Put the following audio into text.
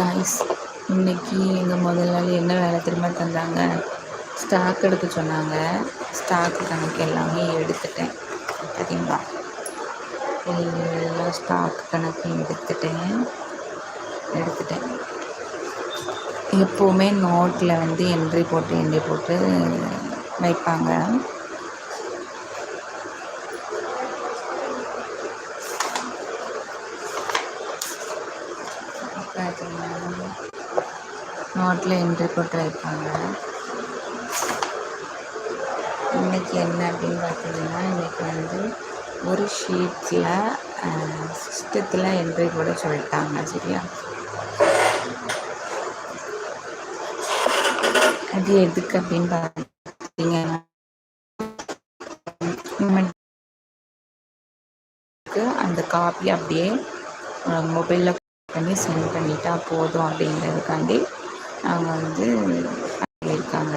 Guys, இன்றைக்கி எங்கள் முதலாளி என்ன வேலை திரும்ப தந்தாங்க, ஸ்டாக் எடுக்க சொன்னாங்க. ஸ்டாக்கு கணக்கு எல்லாமே எடுத்துட்டேன். சரிங்களா, எல்லா ஸ்டாக் கணக்கு எடுத்துட்டேன். எப்போவுமே நோட்டில் என்ட்ரி போட்டு வைப்பாங்க. நோட்டில் என்ட்ரி போட்டு வைப்பாங்க. இன்றைக்கி என்ன அப்படின்னு பார்த்தீங்கன்னா, இன்றைக்கி ஒரு ஷீட்டில் சிஸ்டத்தில் என்ட்ரி போட சொல்லிட்டாங்க. சரியா, அது எதுக்கு அப்படின்னு பார்த்தீங்கன்னா, அந்த காப்பி அப்படியே மொபைலில் பண்ணி சென்ட் பண்ணிட்டா போதும் அப்படிங்கிறதுக்காண்டி அவங்க சொல்லியிருக்காங்க.